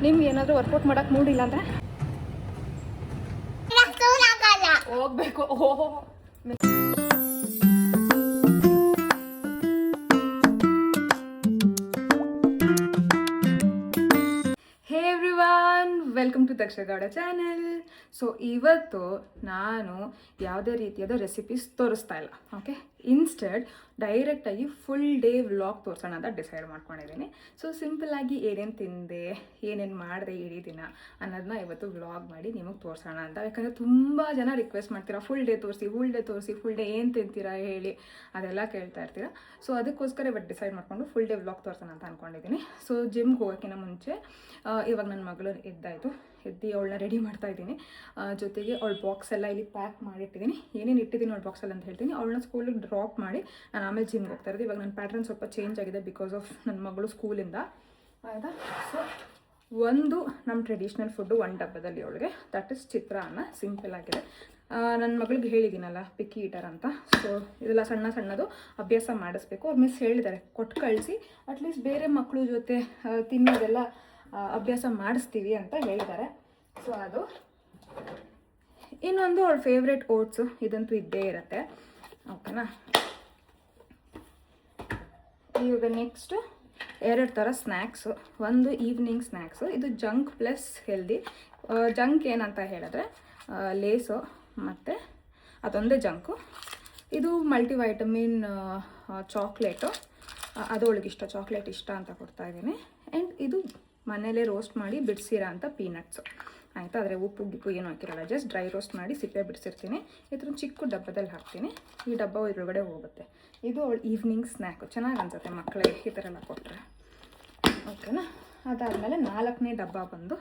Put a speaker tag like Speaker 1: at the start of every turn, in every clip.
Speaker 1: ನಿಮ್ಗೆ ಏನಾದರೂ ವರ್ಕೌಟ್ ಮಾಡಕ್ಕೆ ಮೂಡಿಲ್ಲ ಅಂದರೆ ಹೋಗ್ಬೇಕು. ಓಹೋ ವೆಲ್ಕಮ್ ಟು ದಕ್ಷಗೌಡ ಚಾನಲ್. ಸೊ ಇವತ್ತು ನಾನು ಯಾವುದೇ ರೀತಿಯಾದ ರೆಸಿಪೀಸ್ ತೋರಿಸ್ತಾ ಇಲ್ಲ. ಓಕೆ, ಇನ್ಸ್ಟೆಡ್ ಡೈರೆಕ್ಟಾಗಿ ಫುಲ್ ಡೇ ವ್ಲಾಗ್ ತೋರಿಸೋಣ ಅಂತ ಡಿಸೈಡ್ ಮಾಡ್ಕೊಂಡಿದ್ದೀನಿ. ಸೊ ಸಿಂಪಲ್ಲಾಗಿ ಏನೇನು ತಿಂದೆ, ಏನೇನು ಮಾಡಿದೆ ಇಡೀ ದಿನ ಅನ್ನೋದನ್ನ ಇವತ್ತು ವ್ಲಾಗ್ ಮಾಡಿ ನಿಮಗೆ ತೋರಿಸೋಣ ಅಂತ. ಯಾಕಂದರೆ ತುಂಬ ಜನ ರಿಕ್ವೆಸ್ಟ್ ಮಾಡ್ತೀರಾ, ಫುಲ್ ಡೇ ತೋರಿಸಿ, ಫುಲ್ ಡೇ ಏನು ತಿಂತೀರಾ ಹೇಳಿ, ಅದೆಲ್ಲ ಕೇಳ್ತಾ ಇರ್ತೀರಾ. ಸೊ ಅದಕ್ಕೋಸ್ಕರ ಇವತ್ತು ಡಿಸೈಡ್ ಮಾಡಿಕೊಂಡು ಫುಲ್ ಡೇ ವ್ಲಾಗ್ ತೋರಿಸೋಣ ಅಂತ ಅಂದ್ಕೊಂಡಿದ್ದೀನಿ. ಸೊ ಜಿಮ್ಗೆ ಹೋಗೋಕ್ಕಿಂತ ಮುಂಚೆ ಇವಾಗ ನನ್ನ ಮಗಳು ಎದ್ದು ಅವಳನ್ನ ರೆಡಿ ಮಾಡ್ತಾ ಇದ್ದೀನಿ. ಜೊತೆಗೆ ಅವಳ ಬಾಕ್ಸ್ ಎಲ್ಲ ಇಲ್ಲಿ ಪ್ಯಾಕ್ ಮಾಡಿಟ್ಟಿದ್ದೀನಿ. ಏನೇನು ಇಟ್ಟಿದ್ದೀನಿ ಅವಳ ಬಾಕ್ಸಲ್ಲಿ ಅಂತ ಹೇಳ್ತೀನಿ. ಅವಳನ್ನ ಸ್ಕೂಲಿಗೆ ಡ್ರಾಪ್ ಮಾಡಿ ನಾನು ಆಮೇಲೆ ಜಿಮ್ಗೆ ಹೋಗ್ತಾ ಇರೋದು. ಇವಾಗ ನನ್ನ ಪ್ಯಾಟ್ರನ್ ಸ್ವಲ್ಪ ಚೇಂಜ್ ಆಗಿದೆ ಬಿಕಾಸ್ ಆಫ್ ನನ್ನ ಮಗಳು ಸ್ಕೂಲಿಂದ, ಆಯಿತಾ. ಸೊ ಒಂದು ನಮ್ಮ ಟ್ರೆಡಿಷ್ನಲ್ ಫುಡ್ಡು ಒಂದು ಡಬ್ಬದಲ್ಲಿ ಅವಳಿಗೆ, ದಟ್ ಇಸ್ ಚಿತ್ರಾನ್ನ. ಸಿಂಪಲ್ ಆಗಿದೆ. ನನ್ನ ಮಗಳಿಗೆ ಹೇಳಿದ್ದೀನಲ್ಲ ಪಿಕ್ಕಿ ಈಟರ್ ಅಂತ. ಸೊ ಇದೆಲ್ಲ ಸಣ್ಣದು ಅಭ್ಯಾಸ ಮಾಡಿಸ್ಬೇಕು. ಅವ್ರು ಮಿಸ್ ಹೇಳಿದ್ದಾರೆ, ಕೊಟ್ಟು ಕಳಿಸಿ ಅಟ್ಲೀಸ್ಟ್ ಬೇರೆ ಮಕ್ಕಳು ಜೊತೆ ತಿನ್ನೋದೆಲ್ಲ ಅಭ್ಯಾಸ ಮಾಡಿಸ್ತೀವಿ ಅಂತ ಹೇಳಿದ್ದಾರೆ. ಸೊ ಅದು ಇನ್ನೊಂದು ಅವಳ ಫೇವ್ರೆಟ್ ಓಟ್ಸು, ಇದಂತೂ ಇದ್ದೇ ಇರುತ್ತೆ. ಓಕೆನಾ. ಇವಾಗ ನೆಕ್ಸ್ಟು 2 ಥರ ಸ್ನ್ಯಾಕ್ಸು. ಒಂದು ಈವ್ನಿಂಗ್ ಸ್ನ್ಯಾಕ್ಸು, ಇದು ಜಂಕ್ ಪ್ಲಸ್ ಹೆಲ್ದಿ. ಜಂಕ್ ಏನಂತ ಹೇಳಿದ್ರೆ ಲೇಸು ಮತ್ತು ಅದೊಂದೇ ಜಂಕು. ಇದು ಮಲ್ಟಿವೈಟಮಿನ್ ಚಾಕ್ಲೇಟು, ಅದು ಅವಳಿಗಿಷ್ಟ, ಚಾಕ್ಲೇಟ್ ಇಷ್ಟ ಅಂತ ಕೊಡ್ತಾಯಿದ್ದೀನಿ. ಆ್ಯಂಡ್ ಇದು ಮನೇಲೇ ರೋಸ್ಟ್ ಮಾಡಿ ಬಿಡಿಸಿರೋ ಅಂಥ ಪೀನಟ್ಸು, ಆಯಿತಾ. ಆದರೆ ಉಪ್ಪು ಗಿಪ್ಪು ಏನೂ ಹಾಕಿರಲ್ಲ, ಜಸ್ಟ್ ಡ್ರೈ ರೋಸ್ಟ್ ಮಾಡಿ ಸಿಪ್ಪೆ ಬಿಡಿಸಿರ್ತೀನಿ. ಇದರ ಚಿಕ್ಕ ಡಬ್ಬದಲ್ಲಿ ಹಾಕ್ತೀನಿ. ಈ ಡಬ್ಬ ಇದ್ರೊಳಗಡೆ ಹೋಗುತ್ತೆ. ಇದು ಅವಳು ಈವ್ನಿಂಗ್ ಸ್ನ್ಯಾಕು, ಚೆನ್ನಾಗಿ ಅನಿಸುತ್ತೆ ಮಕ್ಕಳಿಗೆ ಈ ಥರ ಎಲ್ಲ ಕೊಟ್ಟರೆ. ಓಕೆನಾ. ಅದಾದಮೇಲೆ 4ನೇ ಡಬ್ಬ ಬಂದು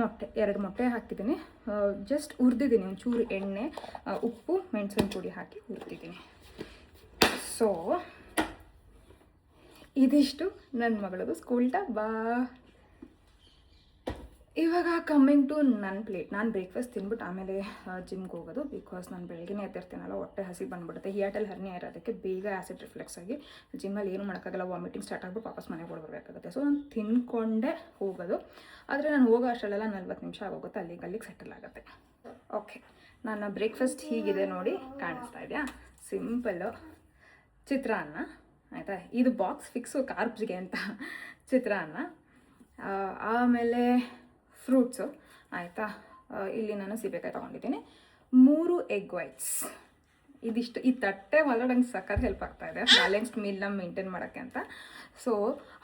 Speaker 1: ಮೊಟ್ಟೆ. 2 ಮೊಟ್ಟೆ ಹಾಕ್ತಿದ್ದೀನಿ. ಜಸ್ಟ್ ಹುರಿದಿದ್ದೀನಿ, ಒಂಚೂರು ಎಣ್ಣೆ, ಉಪ್ಪು, ಮೆಣಸಿನ ಪುಡಿ ಹಾಕಿ ಹುರಿದಿದ್ದೀನಿ. ಸೊ ಇದಿಷ್ಟು ನನ್ನ ಮಗಳಿಗೂ ಸ್ಕೂಲ್ ಡಬ್ಬಾ. ಇವಾಗ ಕಮ್ಮಿಂಗ್ ಟು ನನ್ನ ಪ್ಲೇಟ್. ನಾನು ಬ್ರೇಕ್ಫಾಸ್ಟ್ ತಿನ್ಬಿಟ್ಟು ಆಮೇಲೆ ಜಿಮ್ಗೆ ಹೋಗೋದು. ಬಿಕಾಸ್ ನಾನು ಬೆಳಗ್ಗೆ ಎದ್ದಿರ್ತೀನಲ್ಲ, ಹೊಟ್ಟೆ ಹಸಿ ಬಂದುಬಿಡುತ್ತೆ. ಹಿಯಾಟಲ್ಲಿ ಹರ್ನಿಯ ಇರೋದಕ್ಕೆ ಬೇಗ ಆ್ಯಸಿಡ್ ರಿಫ್ಲೆಕ್ಸ್ ಆಗಿ ಜಿಮ್ಮಲ್ಲಿ ಏನು ಮಾಡೋಕ್ಕಾಗಲ್ಲ, ವಾಮಿಟಿಂಗ್ ಸ್ಟಾರ್ಟ್ ಆಗಿಬಿಟ್ಟು ವಾಪಸ್ ಮನೆಗೆ ಹೊರಬರ್ಬೇಕಾಗುತ್ತೆ. ಸೊ ನಾನು ತಿನ್ಕೊಂಡೇ ಹೋಗೋದು. ಆದರೆ ನಾನು ಹೋಗೋ ಅಷ್ಟರಲ್ಲೆಲ್ಲ 40 ನಿಮಿಷ ಆಗೋಗುತ್ತೆ, ಅಲ್ಲಿಗೆ ಸೆಟಲ್ ಆಗುತ್ತೆ. ಓಕೆ, ನನ್ನ ಬ್ರೇಕ್ಫಾಸ್ಟ್ ಹೀಗಿದೆ ನೋಡಿ, ಕಾಣಿಸ್ತಾ ಇದೆಯಾ? ಸಿಂಪಲ್ಲು ಚಿತ್ರಾನ್ನ, ಆಯಿತಾ. ಇದು ಬಾಕ್ಸ್ ಫಿಕ್ಸು ಕಾರ್ಬ್ಸ್ಗೆ ಅಂತ ಚಿತ್ರಾನ್ನ. ಆಮೇಲೆ ಫ್ರೂಟ್ಸು, ಆಯಿತಾ. ಇಲ್ಲಿ ನಾನು ಸೀಬೆಕಾಯಿ ತೊಗೊಂಡಿದ್ದೀನಿ. 3 ಎಗ್ ವೈಟ್ಸ್. ಇದಿಷ್ಟು ಈ ತಟ್ಟೆ ಒಳಗಡೆ ಸಖತ್ ಹೆಲ್ಪ್ ಆಗ್ತಾಯಿದೆ ಬ್ಯಾಲೆನ್ಸ್ಡ್ ಮೀಲ್ನ ಮೇಂಟೈನ್ ಮಾಡೋಕ್ಕೆ ಅಂತ. ಸೊ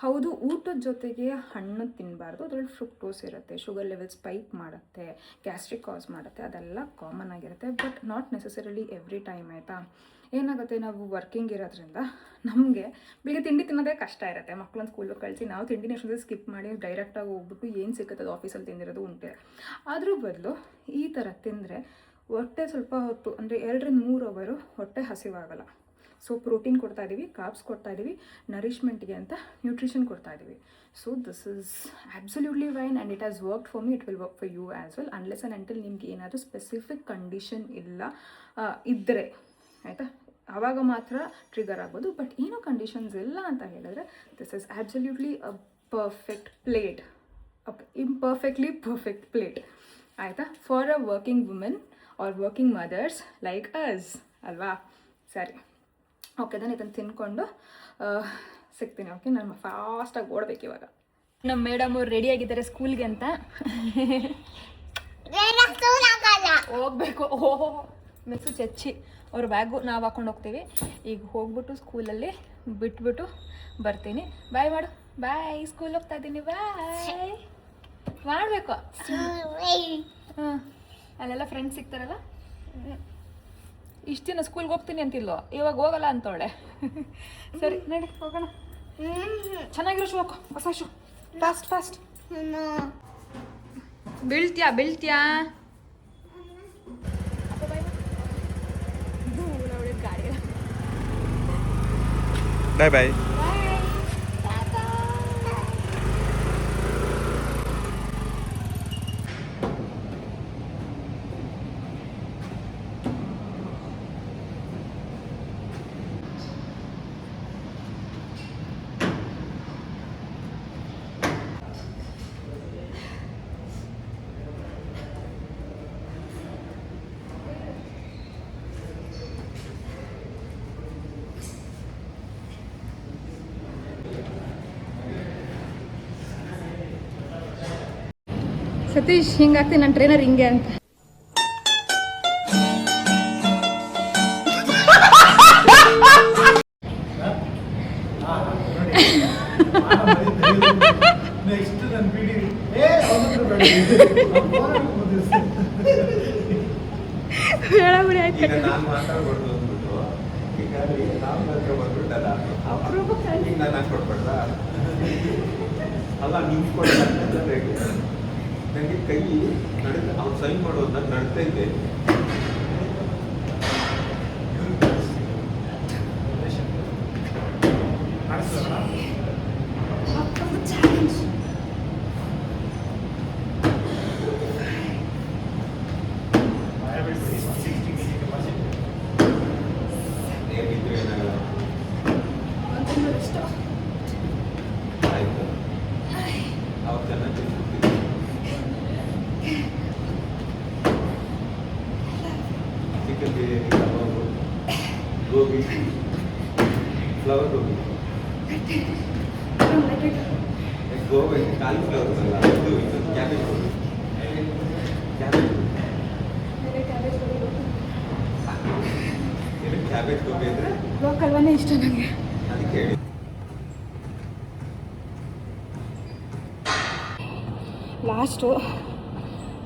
Speaker 1: ಹೌದು, ಊಟದ ಜೊತೆಗೆ ಹಣ್ಣು ತಿನ್ನಬಾರ್ದು. ಅದರಲ್ಲಿ ಫ್ರುಕ್ಟೋಸ್ ಇರುತ್ತೆ, ಶುಗರ್ ಲೆವೆಲ್ ಸ್ಪೈಕ್ ಮಾಡುತ್ತೆ, ಗ್ಯಾಸ್ಟ್ರಿಕ್ ಕಾಸ್ ಮಾಡುತ್ತೆ, ಅದೆಲ್ಲ ಕಾಮನ್ ಆಗಿರುತ್ತೆ. But not necessarily every time, ಆಯಿತಾ. ಏನಾಗುತ್ತೆ, ನಾವು ವರ್ಕಿಂಗ್ ಇರೋದ್ರಿಂದ ನಮಗೆ ಬೆಳಿಗ್ಗೆ ತಿಂಡಿ ತಿನ್ನೋದೇ ಕಷ್ಟ ಇರುತ್ತೆ. ಮಕ್ಕಳನ್ನ ಸ್ಕೂಲಿಗೆ ಕಳಿಸಿ ನಾವು ತಿಂಡಿನ ಎಷ್ಟೊಂದು ಸ್ಕಿಪ್ ಮಾಡಿ ಡೈರೆಕ್ಟಾಗಿ ಹೋಗ್ಬಿಟ್ಟು ಏನು ಸಿಗುತ್ತೆ ಅದು ಆಫೀಸಲ್ಲಿ ತಿಂದಿರೋದು ಉಂಟೆ. ಅದ್ರ ಬದಲು ಈ ಥರ ತಿಂದರೆ ಹೊಟ್ಟೆ ಸ್ವಲ್ಪ ಹೊತ್ತು, ಅಂದರೆ 2 ರಿಂದ 3 ಅವರು ಹೊಟ್ಟೆ ಹಸಿವಾಗಲ್ಲ. ಸೊ ಪ್ರೋಟೀನ್ ಕೊಡ್ತಾಯಿದ್ದೀವಿ, ಕಾರ್ಬ್ಸ್ ಕೊಡ್ತಾಯಿದ್ದೀವಿ, ನರಿಷ್ಮೆಂಟ್ಗೆ ಅಂತ ನ್ಯೂಟ್ರಿಷನ್ ಕೊಡ್ತಾಯಿದ್ದೀವಿ. So this is absolutely fine and it has worked for me. It will work for you as well, unless and until ನಿಮ್ಗೆ ಏನಾದರೂ ಸ್ಪೆಸಿಫಿಕ್ ಕಂಡೀಷನ್ ಇದ್ದರೆ, ಆಯಿತಾ, ಆವಾಗ ಮಾತ್ರ ಟ್ರಿಗರ್ ಆಗ್ಬೋದು. ಬಟ್ ಏನೋ ಕಂಡೀಷನ್ಸ್ ಇಲ್ಲ ಅಂತ ಹೇಳಿದ್ರೆ this is absolutely a perfect plate. Okay, imperfectly perfect plate, ಆಯಿತಾ, for a working women or working mothers like us, ಅಲ್ವಾ. ಸರಿ, ಓಕೆ, ನಾನು ಇದನ್ನು ತಿನ್ಕೊಂಡು ಸಿಗ್ತೀನಿ. ಓಕೆ, ನಾನು ಫಾಸ್ಟಾಗಿ ಓಡಬೇಕು ಇವಾಗ. ನಮ್ಮ ಮೇಡಮ್ ಅವ್ರು ರೆಡಿ ಆಗಿದ್ದಾರೆ ಸ್ಕೂಲ್ಗೆ ಅಂತ. ಹೋಗ್ಬೇಕು. ಓಹೋ, ಮಿಕ್ಸು ಚಚ್ಚಿ ಅವ್ರ ಬ್ಯಾಗು ನಾವು ಹಾಕೊಂಡು ಹೋಗ್ತೀವಿ. ಈಗ ಹೋಗ್ಬಿಟ್ಟು ಸ್ಕೂಲಲ್ಲಿ ಬಿಟ್ಬಿಟ್ಟು ಬರ್ತೀನಿ. ಬಾಯ್ ಮಾಡು. ಬಾಯ್, ಸ್ಕೂಲ್ ಹೋಗ್ತಾ ಇದ್ದೀನಿ. ಬಾಯ್ ಮಾಡಬೇಕು. ಹಾಂ, ಅಲ್ಲೆಲ್ಲ ಫ್ರೆಂಡ್ಸ್ ಸಿಗ್ತಾರಲ್ಲ. ಇಷ್ಟು ದಿನ ಸ್ಕೂಲ್ಗೆ ಹೋಗ್ತೀನಿ ಅಂತಿಲ್ವೋ, ಇವಾಗ ಹೋಗಲ್ಲ ಅಂತವಳೆ. ಸರಿ ನಡಿ ಹೋಗೋಣ. ಚೆನ್ನಾಗಿರೋ ಶೂ ಹಾಕೋ, ಹೊಸ ಶೂ. ಫಾಸ್ಟ್ ಬೀಳ್ತೀಯಾ.
Speaker 2: ಬಾಯ್ ಬಾಯ್.
Speaker 1: ಸತೀಶ್ ಹಿಂಗಾಗ್ತೀನಿ ನನ್ನ ಟ್ರೈನರ್ ಹಿಂಗೆ ಅಂತ. ಹೇಳಬಿಡಿ ಆಯ್ತು.
Speaker 2: ಈಗ ನಾನು ಮಾತಾಡ್ಬಾರ್ದು ಅಂದ್ಬಿಟ್ಟು ಈಗ ನಾವು ಹತ್ರ ಬಂದ್ಬಿಟ್ಟಲ್ಲ ಈಗ ನಾನು ಹಾಕೊಡ್ಬಾರ್ದ ಅಲ್ಲ ನೀವು ಕೊಡ್ತಾರೆ ನನಗೆ ಕೈ ಅವ್ನು ಸೈನ್ ಮಾಡೋದು ನಾನು ನಡ್ತೈತೆ ಆಯ್ತು ಅವ್ರು ಚೆನ್ನಾಗಿ ಚಿಕನ್ ಬಿರಿಯಾನಿ ಕಬಾಬು ಗೋಬಿ ಫ್ಲವರ್ ಗೋಬಿ ಗೋಬಿ ಕಾಲಿಫ್ಲವರ್ ಅಲ್ಲ ಇದು ಕ್ಯಾಬೇಜ್ ಗೋಬಿ ಕ್ಯಾಬೇಜ್ ಗೋಬಿ ಅಂದರೆ
Speaker 1: ಲೋಕಲ್ವೇ ಇಷ್ಟ ನನಗೆ.
Speaker 2: ಅದಕ್ಕೆ ಹೇಳಿ
Speaker 1: ಲಾಸ್ಟು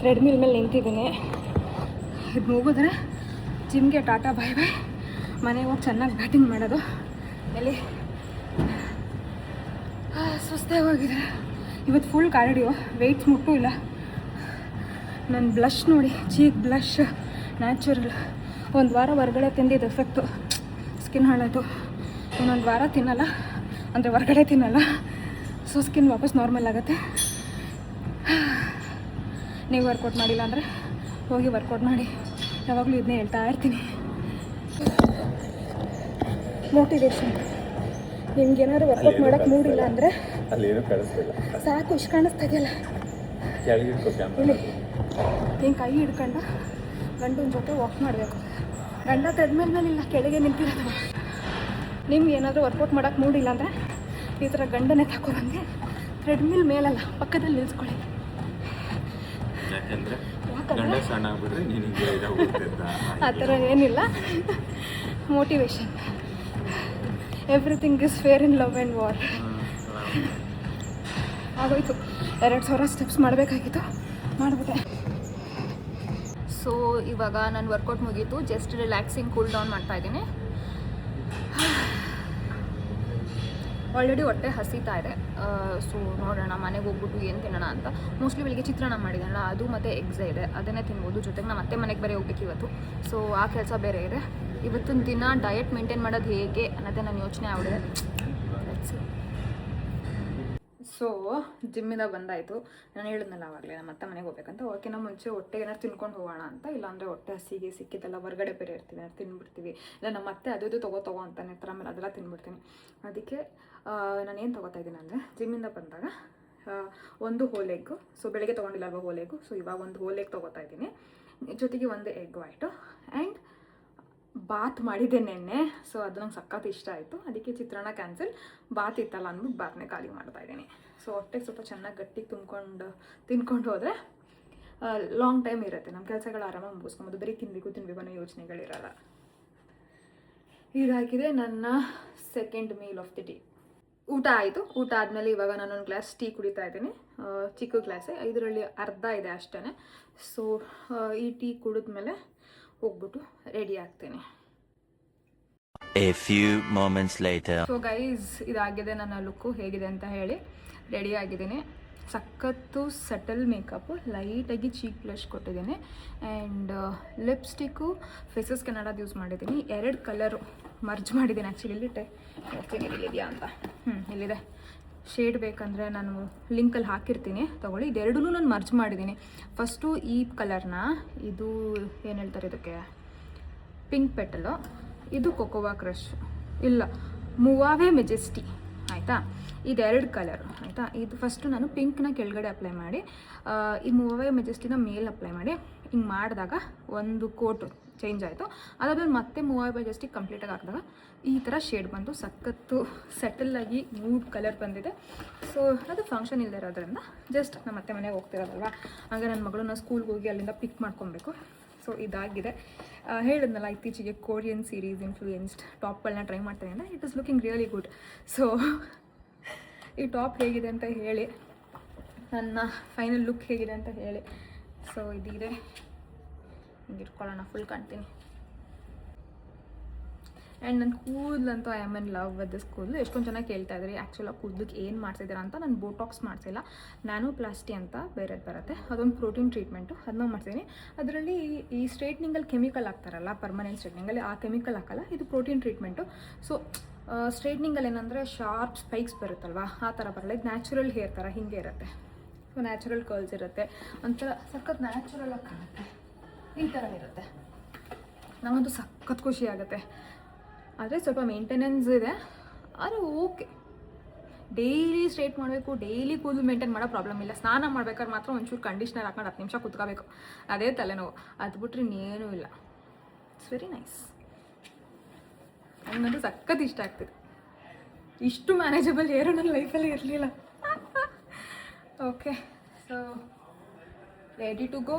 Speaker 1: ಥ್ರೆಡ್ಮಿಲ್ ಮೇಲೆ ನಿಂತಿದ್ದೀನಿ. ಇದು ಮುಗಿದ್ರೆ ಜಿಮ್ಗೆ ಟಾಟಾ ಬಾಯ್ ಬಾಯ್, ಮನೆಗೆ ಹೋಗಿ ಚೆನ್ನಾಗಿ ಬ್ಯಾಟಿಂಗ್ ಮಾಡೋದು. ಎಲ್ಲಿ ಸುಸ್ತೇ ಹೋಗಿದೆ ಇವತ್ತು. ಫುಲ್ ಕಾರ್ಡಿಯೋ, ವೆಯ್ಟ್ಸ್ ಮುಟ್ಟೂ ಇಲ್ಲ. ನನ್ನ ಬ್ಲಷ್ ನೋಡಿ, ಚೀಕ್ ಬ್ಲಷ್ ನ್ಯಾಚುರಲ್. ಒಂದು ವಾರ ಹೊರಗಡೆ ತಿಂದಿದ್ದು ಎಫೆಕ್ಟು, ಸ್ಕಿನ್ ಹಾಳಾಯಿತು. ಇನ್ನೊಂದು ವಾರ ತಿನ್ನಲ್ಲ ಅಂದರೆ ಹೊರಗಡೆ ತಿನ್ನಲ್ಲ, ಸೊ ಸ್ಕಿನ್ ವಾಪಸ್ ನಾರ್ಮಲ್ ಆಗುತ್ತೆ. ನೀವು ವರ್ಕೌಟ್ ಮಾಡಿಲ್ಲ ಅಂದರೆ ಹೋಗಿ ವರ್ಕೌಟ್ ಮಾಡಿ, ಯಾವಾಗಲೂ ಇದನ್ನೇ ಹೇಳ್ತಾ ಇರ್ತೀನಿ. ಮೋಟಿವೇಶನ್. ನಿಮ್ಗೇನಾದ್ರು ವರ್ಕೌಟ್ ಮಾಡೋಕ್ಕೆ ಮೂಡಿಲ್ಲ ಅಂದರೆ
Speaker 2: ಅಲ್ಲೇನು ಕಾಣಿಸ್ತಿಲ್ಲ,
Speaker 1: ಸಾಕು, ಇಷ್ಟು ಕಾಣಿಸ್ತಾ ಇದೆಯಲ್ಲ ಇಲ್ಲಿ ಹಿಂಗೆ ಕೈ ಹಿಡ್ಕೊಂಡು ಗಂಡನ ಜೊತೆ ವಾಕ್ ಮಾಡಬೇಕು. ಗಂಡ ಥ್ರೆಡ್ಮಿಲ್ ಮೇಲಿಲ್ಲ, ಕೆಳಗೆ ನಿಂತಿರೋದು. ನಿಮ್ಗೆ ಏನಾದರೂ ವರ್ಕೌಟ್ ಮಾಡೋಕ್ಕೆ ಮೂಡಿಲ್ಲ ಅಂದರೆ ಈ ಥರ ಗಂಡನೇ ತಗೊಬಂದು ಥ್ರೆಡ್ಮಿಲ್ ಮೇಲಲ್ಲ ಪಕ್ಕದಲ್ಲಿ ನಿಲ್ಲಿಸ್ಕೊಳ್ಳಿ.
Speaker 2: ಯಾಕಂದರೆ ಗಂಡ ಸಣ್ಣ ಆಗ್ಬಿಟ್ರೆ ನಿನಗೆ
Speaker 1: ಆ ಥರ ಏನಿಲ್ಲ. Motivation. Everything is fair in love and war. ಆಗೋಯ್ತು. 2000 ಸ್ಟೆಪ್ಸ್ ಮಾಡಬೇಕಾಗಿತ್ತು, ಮಾಡಿಬಿಟ್ಟೆ. ಸೊ ಇವಾಗ ನಾನು ವರ್ಕೌಟ್ ಮುಗೀತು. ಜಸ್ಟ್ ರಿಲ್ಯಾಕ್ಸಿಂಗ್ ಕೂಲ್ ಡೌನ್ ಮಾಡ್ತಾಯಿದ್ದೀನಿ. ಆಲ್ರೆಡಿ ಹೊಟ್ಟೆ ಹಸಿತಾ ಇದೆ. ಸೊ ನೋಡೋಣ ಮನೆಗೆ ಹೋಗ್ಬಿಟ್ಟು ಏನು ತಿನ್ನೋಣ ಅಂತ. ಮೋಸ್ಟ್ಲಿ ಬೆಳಿಗ್ಗೆ ಚಿತ್ರಾನ್ನ ಮಾಡಿದೆನಲ್ಲ, ಅದು ಮತ್ತು ಎಗ್ಸೇ ಇದೆ, ಅದನ್ನೇ ತಿನ್ಬೋದು. ಜೊತೆಗೆ ನಾನು ಮತ್ತೆ ಮನೆಗೆ ಬೇರೆ ಹೋಗ್ಬೇಕು ಇವತ್ತು. ಸೊ ಆ ಕೆಲಸ ಬೇರೆ ಇದೆ. ಇವತ್ತಿನ ದಿನ ಡಯಟ್ ಮೇಂಟೈನ್ ಮಾಡೋದು ಹೇಗೆ ಅನ್ನೋದೇ ನನ್ನ ಯೋಚನೆ ಆಗಿದೆ. ಸೊ ಜಿಮ್ಮಿಂದ ಬಂದಾಯಿತು. ನಾನು ಹೇಳಿದ್ನಲ್ಲ ಆವಾಗಲೇ ನಾನು ಮತ್ತೆ ಮನೆಗೆ ಹೋಗ್ಬೇಕಂತ. ಹೋಗೋಕ್ಕಿಂತ ಮುಂಚೆ ಹೊಟ್ಟೆಗೆ ಏನಾದ್ರು ತಿನ್ಕೊಂಡು ಹೋಗೋಣ ಅಂತ. ಇಲ್ಲಾಂದರೆ ಹೊಟ್ಟೆ ಹಸಿಗೆ ಸಿಕ್ಕಿದ್ದೆಲ್ಲ ಹೊರಗಡೆ ಬೇರೆ ಇರ್ತೀವಿ, ಏನಾದ್ರು ತಿನ್ಬಿಡ್ತೀವಿ. ಇಲ್ಲ ನಮ್ಮ ಮತ್ತೆ ಅದು ತಗೋ ಅಂತಾನೆ ಇರ್ತಾರೆ, ಆಮೇಲೆ ಅದೆಲ್ಲ ತಿನ್ಬಿಡ್ತೀನಿ. ಅದಕ್ಕೆ ನಾನೇನು ತೊಗೋತಾ ಇದ್ದೀನಿ ಅಂದರೆ, ಜಿಮ್ಮಿಂದ ಬಂದಾಗ ಒಂದು ಹೋಲ್ ಎಗ್ಗು. ಸೊ ಬೆಳಗ್ಗೆ ತೊಗೊಂಡಿಲ್ಲ ಅಲ್ವಾ ಹೋಲ್ ಎಗ್ಗು, ಸೊ ಇವಾಗ ಒಂದು ಹೋಲ್ ಎಗ್ ತೊಗೋತಾ ಇದ್ದೀನಿ. ಜೊತೆಗೆ ಒಂದು ಎಗ್ ವೈಟು ಆ್ಯಂಡ್ ಬಾತ್ ಮಾಡಿದ್ದೆ ನೆನ್ನೆ. ಸೊ ಅದು ನಂಗೆ ಸಖತ್ ಇಷ್ಟ ಆಯಿತು. ಅದಕ್ಕೆ ಚಿತ್ರಾನ್ನ ಕ್ಯಾನ್ಸಲ್, ಬಾತ್ ಇತ್ತಲ್ಲ ಅಂದ್ಬಿಟ್ಟು ಬಾತ್ನೇ ಖಾಲಿ ಮಾಡ್ತಾಯಿದ್ದೀನಿ. ಸೊ ಹೊಟ್ಟೆಗೆ ಸ್ವಲ್ಪ ಚೆನ್ನಾಗಿ ಗಟ್ಟಿಗೆ ತಿನ್ಕೊಂಡು ಹೋದರೆ ಲಾಂಗ್ ಟೈಮ್ ಇರುತ್ತೆ. ನಮ್ಮ ಕೆಲಸಗಳು ಆರಾಮಾಗಿ ಮುಗಿಸ್ಕೊಬೋದು. ಬರೀ ತಿನ್ನಬೇಕು ಅನ್ನೋ ಯೋಚನೆಗಳಿರಲ್ಲ. ಇದಾಗಿದೆ ನನ್ನ second meal of the day. ಊಟ ಆಯಿತು. ಊಟ ಆದಮೇಲೆ ಇವಾಗ ನಾನೊಂದು ಗ್ಲಾಸ್ ಟೀ ಕುಡಿತಾ ಇದ್ದೀನಿ. ಚಿಕ್ಕ ಗ್ಲಾಸೇ, ಇದರಲ್ಲಿ ಅರ್ಧ ಇದೆ ಅಷ್ಟೇ. ಸೊ ಈ ಟೀ ಕುಡಿದ್ಮೇಲೆ ಹೋಗ್ಬಿಟ್ಟು ರೆಡಿ ಆಗ್ತೇನೆ.
Speaker 3: A few moments later.
Speaker 1: So guys, ಇದಾಗಿದೆ ನನ್ನ ಲುಕ್ಕು. ಹೇಗಿದೆ ಅಂತ ಹೇಳಿ. ರೆಡಿ ಆಗಿದ್ದೀನಿ. ಸಖತ್ತು ಸಟಲ್ ಮೇಕಪ್ಪು, ಲೈಟಾಗಿ ಚೀಕ್ ಬ್ಲಷ್ ಕೊಟ್ಟಿದ್ದೀನಿ. ಆ್ಯಂಡ್ ಲಿಪ್ಸ್ಟಿಕ್ಕು ಫೇಸಸ್ ಕೆನಡಾದ ಯೂಸ್ ಮಾಡಿದ್ದೀನಿ. 2 ಕಲರು ಮರ್ಜ್ ಮಾಡಿದ್ದೀನಿ. ಆ್ಯಕ್ಚುಲಿ ಇಲ್ಲಿಟ್ಟೆ, ನೋಡ್ತೀನಿ ಇಲ್ಲಿದೆಯಾ ಅಂತ. ಇಲ್ಲಿದೆ. ಶೇಡ್ ಬೇಕಂದರೆ ನಾನು ಲಿಂಕಲ್ಲಿ ಹಾಕಿರ್ತೀನಿ, ತೊಗೊಳ್ಳಿ. ಇದೆರಡೂ ನಾನು ಮರ್ಜ್ ಮಾಡಿದ್ದೀನಿ. ಫಸ್ಟು ಈ ಕಲರ್ನ, ಇದು ಏನು ಹೇಳ್ತಾರೆ ಇದಕ್ಕೆ, ಪಿಂಕ್ ಪೆಟಲು. ಇದು ಕೊಕೋವಾ ಕ್ರಶ್, ಇಲ್ಲ ಮೂವಾವೆ ಮೆಜೆಸ್ಟಿ. ಆಯಿತಾ, ಆಯಿತಾ. ಇದೆರಡು ಕಲರು ಆಯಿತಾ. ಇದು ಫಸ್ಟು ನಾನು ಪಿಂಕ್ನ ಕೆಳಗಡೆ ಅಪ್ಲೈ ಮಾಡಿ ಈ ಮೂವೇ ಮೆಜೆಸ್ಟಿನ ಮೇಲೆ ಅಪ್ಲೈ ಮಾಡಿ ಹಿಂಗೆ ಮಾಡಿದಾಗ ಒಂದು ಕೋಟು ಚೇಂಜ್ ಆಯಿತು. ಅದಾದ್ಮೇಲೆ ಮತ್ತೆ ಮೂವೇ ಮೆಜೆಸ್ಟಿಕ್ ಕಂಪ್ಲೀಟಾಗಿ ಹಾಕಿದಾಗ ಈ ಥರ ಶೇಡ್ ಬಂದು ಸಖತ್ತು ಸೆಟಲಾಗಿ ನ್ಯೂಡ್ ಕಲರ್ ಬಂದಿದೆ. ಸೊ ಅದು ಫಂಕ್ಷನ್ ಇಲ್ಲದೆ ಇರೋದ್ರಿಂದ ಜಸ್ಟ್ ನಮ್ಮ ಅತ್ತೆ ಮನೆಗೆ ಹೋಗ್ತಿರೋದಲ್ವ, ಹಾಗೆ ನನ್ನ ಮಗಳನ್ನ ಸ್ಕೂಲ್ಗೆ ಹೋಗಿ ಅಲ್ಲಿಂದ ಪಿಕ್ ಮಾಡ್ಕೊಬೇಕು. ಸೊ ಇದಾಗಿದೆ. ಹೇಳಿದ್ನಲ್ಲ ಇತ್ತೀಚೆಗೆ ಕೊರಿಯನ್ ಸೀರೀಸ್ ಇನ್ಫ್ಲೂಯೆನ್ಸ್ಡ್ ಟಾಪ್ಗಳನ್ನ ಟ್ರೈ ಮಾಡ್ತೀನಿ ಅಂದರೆ it is looking really good. So ಈ ಟಾಪ್ ಹೇಗಿದೆ ಅಂತ ಹೇಳಿ, ನನ್ನ ಫೈನಲ್ ಲುಕ್ ಹೇಗಿದೆ ಅಂತ ಹೇಳಿ. ಸೊ ಇದಿದೆ, ಹಿಂಗೆ ಇಟ್ಕೊಳ್ಳೋಣ, ಫುಲ್ ಕಾಣ್ತೀನಿ. ಆ್ಯಂಡ್ ನನ್ನ ಕೂದಲಂತೂ I am in love with this ಕೂದಲು. ಎಷ್ಟೊಂದು ಚೆನ್ನಾಗಿ ಕೇಳ್ತಾ ಇದ್ರಿ ಆ್ಯಕ್ಚುಲಾಗಿ ಕೂದಲಿಗೆ ಏನು ಮಾಡ್ತಿದ್ದೀರಾ ಅಂತ. ನಾನು ಬೋಟಾಕ್ಸ್ ಮಾಡಿಸಿಲ್ಲ, ನ್ಯಾನೋ ಪ್ಲಾಸ್ಟಿ ಅಂತ ಬೇರೆದು ಬರುತ್ತೆ, ಅದೊಂದು ಪ್ರೋಟೀನ್ ಟ್ರೀಟ್ಮೆಂಟು, ಅದನ್ನ ಮಾಡ್ತೀನಿ. ಅದರಲ್ಲಿ ಈ ಸ್ಟ್ರೈಟ್ನಿಂಗಲ್ಲಿ ಕೆಮಿಕಲ್ ಹಾಕ್ತಾರಲ್ಲ, ಪರ್ಮನೆಂಟ್ ಸ್ಟ್ರೈಟ್ನಿಂಗಲ್ಲಿ ಆ ಕೆಮಿಕಲ್ ಹಾಕಲ್ಲ, ಇದು ಪ್ರೋಟೀನ್ ಟ್ರೀಟ್ಮೆಂಟು. ಸೊ ಸ್ಟ್ರೈಟ್ನಿಂಗಲ್ಲಿ ಏನಂದರೆ ಶಾರ್ಪ್ ಸ್ಪೈಕ್ಸ್ ಬರುತ್ತಲ್ವ, ಆ ಥರ ಬರಲ್ಲ. ಇದು ನ್ಯಾಚುರಲ್ ಹೇರ್ ಥರ ಹಿಂಗೆ ಇರುತ್ತೆ. ಸೊ ನ್ಯಾಚುರಲ್ ಕರ್ಲ್ಸ್ ಇರುತ್ತೆ, ಒಂಥರ ಸಖತ್ ನ್ಯಾಚುರಲಾಗಿ ಕಾಣುತ್ತೆ, ಈ ಥರ ಇರುತ್ತೆ. ನನಗಂತೂ ಸಖತ್ ಖುಷಿ ಆಗುತ್ತೆ. ಆದರೆ ಸ್ವಲ್ಪ ಮೇಂಟೆನೆನ್ಸ್ ಇದೆ, ಆದರೆ ಓಕೆ. ಡೈಲಿ ಸ್ಟ್ರೇಟ್ ಮಾಡಬೇಕು, ಡೈಲಿ ಕೂದಲು ಮೇಂಟೈನ್ ಮಾಡೋ ಪ್ರಾಬ್ಲಮ್ ಇಲ್ಲ. ಸ್ನಾನ ಮಾಡ್ಬೇಕಾದ್ರೆ ಮಾತ್ರ ಒಂಚೂರು ಕಂಡೀಷ್ನರ್ ಹಾಕೊಂಡು 10 ನಿಮಿಷ ಕುತ್ಕೋಬೇಕು, ಅದೇ ತಲೆನೋವು. ಅದು ಬಿಟ್ರೆ ಇನ್ನೇನೂ ಇಲ್ಲ. It's very nice. ನನಗಂತೂ ಸಖತ್ ಇಷ್ಟ ಆಗ್ತಿದೆ. ಇಷ್ಟು ಮ್ಯಾನೇಜಬಲ್ ಹೇರು ನನ್ನ ಲೈಫಲ್ಲಿ ಇರಲಿಲ್ಲ. Okay, so ready to go.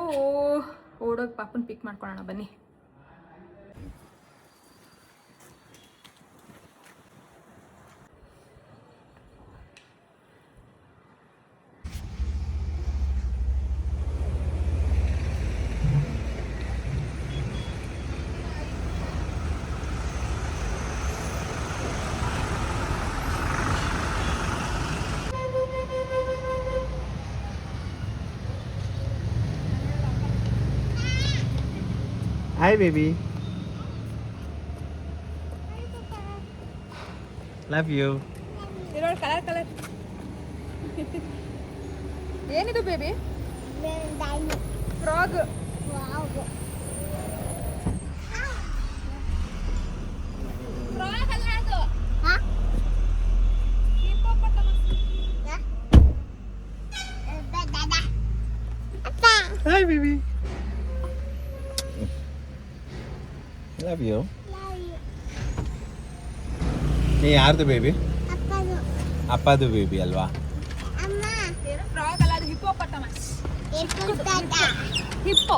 Speaker 1: ಓಡೋಗಿ ಪಾಪನ ಪಿಕ್ ಮಾಡ್ಕೊಳ್ಳೋಣ ಬನ್ನಿ.
Speaker 2: Hi baby. Love you.
Speaker 1: ಇರೋಳು ಕಲರ್ ಏನಿದು ಬೇಬಿ? ಫ್ರಾಗ್. ಫ್ರಾಗ್ ಅಲ್ಲ ಅದು.
Speaker 2: Hi baby. Love you. ನೀ ಯಾರ್ದು ಬೇಬಿ? ಅಪ್ಪದು ಬೇಬಿ ಅಲ್ವಾ?
Speaker 1: ಫ್ರಾಗ್ ಅಲ್ಲ, ಅದು ಹಿಪ್ಪೋಪಟಮಸ್. ಹಿಪ್ಪೋ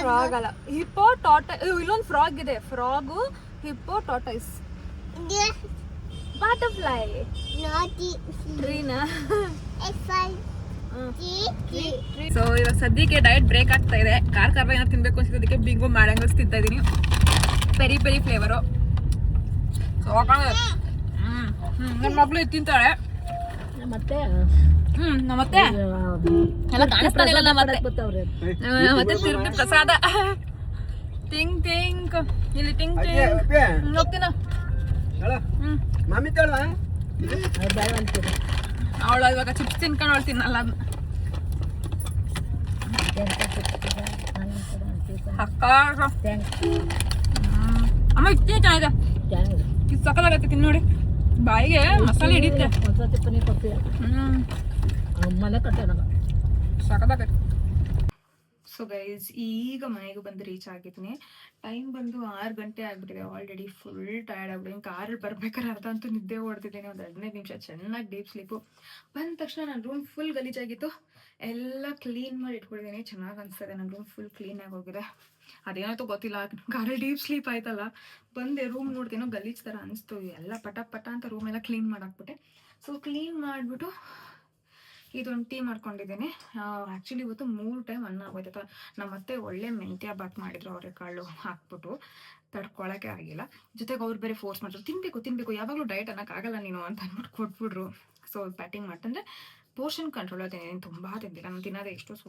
Speaker 1: ಫ್ರಾಗ್ ಅಲ್ಲ, ಹಿಪ್ಪೋ ಟಾಟೈಸ್. ಇಲ್ಲೊಂದು ಫ್ರಾಗ್ ಇದೆ, ಫ್ರಾಗು, ಹಿಪ್ಪೋ, ಟಾಟೈಸ್, ಬಟರ್ಫ್ಲೈ, ಟ್ರೀನಾ. ಸೊ ಇವಾಗ ಸದ್ಯಕ್ಕೆ ಡಯಟ್ ಬ್ರೇಕ್ ಆಗ್ತಾ ಇದೆ. ಖಾರ ಏನಾದ್ರು ತಿನ್ಬೇಕು ಅನ್ಸಿದ್ದಕ್ಕೆ ಬಿಂಗೋ ಮ್ಯಾಂಗೋಸ್ ತಿಂತಾ ಇದೀನಿ, ಪೆರಿ ಪೆರಿ ಫ್ಲೇವರು. ಸೊ ನನ್ನ ಮಗಳು ಇದು ತಿಂತಾಳೆ. ನಮ್ಮತ್ತೆ ಎಲ್ಲ ಕಾಣಿಸ್ತಾನೆ ಇಲ್ಲ. ನಮ್ಮತ್ತೆ ತಿರುಗಿ ಪ್ರಸಾದ. ಟಿಂಗ್ ಟಿಂಗ್ ಇಲ್ಲಿ ಟಿಂಗ್ ಟಿಂಗ್ ಹೋಗ್ತೀನ. ಅವಳು ಇವಾಗ ಚಿಪ್ಸ್ ತಿನ್ಕೊಂಡು ಅವಳು ತಿನ್ನಲ್ಲ. ಅಮ್ಮ ಇಷ್ಟೇ ಚೆನ್ನಾಗಿದೆ, ಇದು ಸಕ್ಕತ್ತಾಗತ್ತೆ. ತಿನ್ ನೋಡಿ, ಬಾಯಿಗೆ ಮಸಾಲೆ ಹಿಡಿಯುತ್ತೆ. ಸಕ್ಕತ್ತಾಗತ್ತೆ. ಸೊ ಗೈಸ್, ಈಗ ಮನೆಗೆ ಬಂದು ರೀಚ್ ಆಗಿದ್ದೀನಿ. ಟೈಮ್ ಬಂದು 6 ಗಂಟೆ ಆಗಿಬಿಟ್ಟಿದೆ. ಆಲ್ರೆಡಿ ಫುಲ್ ಟಯರ್ಡ್ ಆಗ್ಬಿಟ್ಟಿದ್ದೀನಿ. ಕಾರಲ್ಲಿ ಬರ್ಬೇಕಾದ್ರೆ ಅರ್ಧ ಅಂತೂ ನಿದ್ದೆ ಓಡ್ತಿದ್ದೀನಿ. ಒಂದು 15 ನಿಮಿಷ ಚೆನ್ನಾಗಿ ಡೀಪ್ ಸ್ಲೀಪು. ಬಂದ ತಕ್ಷಣ ನನ್ನ ರೂಮ್ ಫುಲ್ ಗಲೀಜಾಗಿತ್ತು, ಎಲ್ಲ ಕ್ಲೀನ್ ಮಾಡಿ ಇಟ್ಕೊಂಡಿದ್ದೀನಿ. ಚೆನ್ನಾಗಿ ಅನಿಸ್ತದೆ, ನನ್ನ ರೂಮ್ ಫುಲ್ ಕ್ಲೀನಾಗಿ ಹೋಗಿದೆ. ಅದೇನಾಯ್ತು ಗೊತ್ತಿಲ್ಲ, ಕಾರಲ್ಲಿ ಡೀಪ್ ಸ್ಲೀಪ್ ಆಯ್ತಲ್ಲ, ಬಂದೆ ರೂಮ್ ನೋಡ್ತೀನೋ ಗಲೀಜ್ ಥರ ಅನಿಸ್ತು. ಎಲ್ಲ ಪಟ ಪಟ ಅಂತ ರೂಮ್ ಎಲ್ಲ ಕ್ಲೀನ್ ಮಾಡಾಕ್ಬಿಟ್ಟೆ. ಸೊ ಕ್ಲೀನ್ ಮಾಡಿಬಿಟ್ಟು ಇದೊಂದು ಟೀ ಮಾಡ್ಕೊಂಡಿದ್ದೀನಿ. ಆ್ಯಕ್ಚುಲಿ ಇವತ್ತು 3 ಟೈಮ್ ಅನ್ನ ಆಗೋಯ್ತು. ನಮ್ಮತ್ತೆ ಒಳ್ಳೆ ಮೆಂತ್ಯ ಬಾತ್ ಮಾಡಿದ್ರು, ಅವರೆಕಾಳು ಹಾಕ್ಬಿಟ್ಟು. ತಡ್ಕೊಳಕ್ಕೆ ಆಗಿಲ್ಲ. ಜೊತೆಗೆ ಅವ್ರು ಬೇರೆ ಫೋರ್ಸ್ ಮಾಡಿದ್ರು, ತಿನ್ಬೇಕು ಯಾವಾಗಲೂ ಡಯಟ್ ಅನ್ನೋಕ್ಕಾಗಲ್ಲ ನೀನು ಅಂತ ಅಂದ್ಬಿಟ್ಟು ಕೊಟ್ಬಿಟ್ರು. ಸೊ ಪ್ಯಾಟಿಂಗ್ ಮಾಡ್ತಂದ್ರೆ ಪೋರ್ಷನ್ ಕಂಟ್ರೋಲ್ ತಿಂದಿದ್ದೀನಿ, ತುಂಬ ತಿಂದಿಲ್ಲ. ನಾನು ತಿನ್ನೋದೇ ಎಷ್ಟು, ಸೊ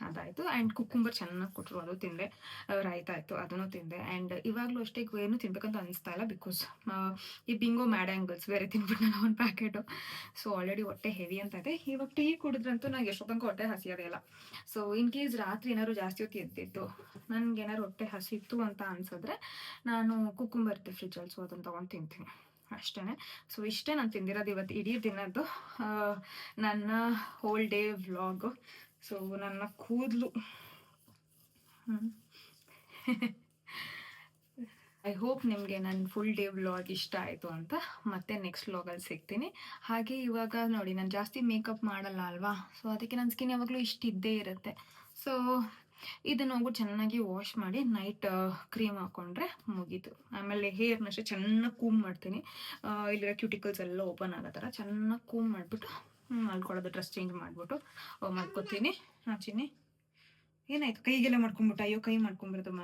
Speaker 1: ಅದಾಯಿತು. ಆ್ಯಂಡ್ ಕುಕ್ಕುಂಬರ್ ಚೆನ್ನಾಗಿ ಕೊಟ್ಟರು, ಅದು ತಿಂದೆ. ರಾಯ್ತ ಆಯಿತು, ಅದನ್ನು ತಿಂದೆ. ಆ್ಯಂಡ್ ಇವಾಗಲೂ ಅಷ್ಟೇ ಏನು ತಿನ್ಬೇಕಂತ ಅನಿಸ್ತಾ ಇಲ್ಲ, ಬಿಕಾಸ್ ಈ ಬಿಂಗೋ ಮ್ಯಾಂಗೋಸ್ ಬೇರೆ ತಿನ್ಬಿಟ್ಟು ನಾನು ಒಂದು ಪ್ಯಾಕೆಟು. ಸೊ ಆಲ್ರೆಡಿ ಹೊಟ್ಟೆ ಹೆವಿ ಅಂತ ಇದೆ. ಇವಾಗ ಟೀ ಕುಡಿದ್ರಂತೂ ನಂಗೆ ಎಷ್ಟೊತ್ತಂಕ ಹೊಟ್ಟೆ ಹಸಿಯೋದೇ ಇಲ್ಲ. ಸೊ ಇನ್ ಕೇಸ್ ರಾತ್ರಿ ಏನಾದ್ರು ಜಾಸ್ತಿ ಹೊತ್ತು ಎದ್ದಿತ್ತು, ನನಗೆ ಏನಾದ್ರು ಹೊಟ್ಟೆ ಹಸಿತ್ತು ಅಂತ ಅನ್ಸಿದ್ರೆ ನಾನು ಕುಕ್ಕುಂಬರ್ ಇರುತ್ತೆ ಫ್ರಿಜ್ಜಲ್ಲಿ, ಸೊ ಅದನ್ನು ತೊಗೊಂಡು ತಿಂತೀನಿ. ಅಷ್ಟೇ. ಸೊ ಇಷ್ಟೇ ನಾನು ತಿಂದಿರೋದು ಇವತ್ತು ಇಡೀ ದಿನದ್ದು ನನ್ನ ಹೋಲ್ ಡೇ ವ್ಲಾಗು. ಸೊ ನನ್ನ ಕೂದಲು ಐ ಹೋಪ್ ನಿಮಗೆ ನನ್ನ ಫುಲ್ ಡೇ ವ್ಲಾಗ್ ಇಷ್ಟ ಆಯಿತು ಅಂತ. ಮತ್ತೆ ನೆಕ್ಸ್ಟ್ ವ್ಲಾಗಲ್ಲಿ ಸಿಗ್ತೀನಿ. ಹಾಗೆ ಇವಾಗ ನೋಡಿ, ನಾನು ಜಾಸ್ತಿ ಮೇಕಪ್ ಮಾಡಲ್ಲ ಅಲ್ವಾ, ಸೊ ಅದಕ್ಕೆ ನನ್ನ ಸ್ಕಿನ್ ಯಾವಾಗಲೂ ಇದ್ದೇ ಇರುತ್ತೆ. ಸೊ ಇದನ್ನು ಹೋಗ್ಬಿಟ್ಟು ಚೆನ್ನಾಗಿ ವಾಶ್ ಮಾಡಿ ನೈಟ್ ಕ್ರೀಮ್ ಹಾಕ್ಕೊಂಡ್ರೆ ಮುಗೀತು. ಆಮೇಲೆ ಹೇರ್ನಷ್ಟೇ ಚೆನ್ನಾಗಿ ಕೂಮ್ ಮಾಡ್ತೀನಿ. ಇಲ್ಲಿರೋ ಕ್ಯೂಟಿಕಲ್ಸ್ ಎಲ್ಲ ಓಪನ್ ಆಗೋ ಥರ ಚೆನ್ನಾಗಿ ಕೂಮ್ ಮಾಡಿಬಿಟ್ಟು ಮಲ್ಕೊಳ್ಳೋದು, ಡ್ರೆಸ್ ಚೇಂಜ್ ಮಾಡಿಬಿಟ್ಟು ಮಲ್ಕೋತೀನಿ. ಚಿನ್ನಿ ಏನಾಯಿತು? ಕೈಗೆಲ್ಲ ಮಾಡ್ಕೊಂಬಿಟ್ಟು? ಅಯ್ಯೋ ಕೈ ಮಾಡ್ಕೊಂಬಿಡ್ತಮ್ಮ.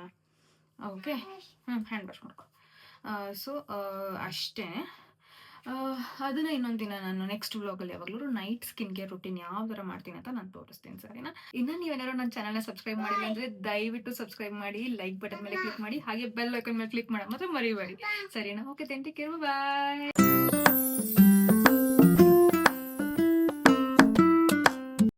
Speaker 1: ಓಕೆ, ಹ್ಯಾಂಡ್ ವಾಶ್ ಮಾಡ್ಕೊ. ಸೊ ಅಷ್ಟೇ. ಅದನ್ನ ಇನ್ನೊಂದು ದಿನ ನಾನು ನೆಕ್ಸ್ಟ್ ವ್ಲಾಗಲ್ಲಿ ಯಾವಾಗಲೂ ನೈಟ್ ಸ್ಕಿನ್ ಕೇರ್ ರೂಟೀನ್ ಯಾವ ಥರ ಮಾಡ್ತೀನಿ ಅಂತ ನಾನು ತೋರಿಸ್ತೀನಿ, ಸರಿನಾ? ಇನ್ನು ನೀವೇನಾದ್ರು ನನ್ನ ಚಾನಲ್ನ ಸಬ್ಸ್ಕ್ರೈಬ್ ಮಾಡಿಲ್ಲ ಅಂದರೆ ದಯವಿಟ್ಟು ಸಬ್ಸ್ಕ್ರೈಬ್ ಮಾಡಿ, ಲೈಕ್ ಬಟನ್ ಮೇಲೆ ಕ್ಲಿಕ್ ಮಾಡಿ, ಹಾಗೆ ಬೆಲ್ ಐಕನ್ ಮೇಲೆ ಕ್ಲಿಕ್ ಮಾಡಿ ಮಾತ್ರ ಮರಿಬೇಡಿ, ಸರಿನಾ? ಓಕೆ, ಟೇಕ್ ಕೇರ್, ಬಾಯ್.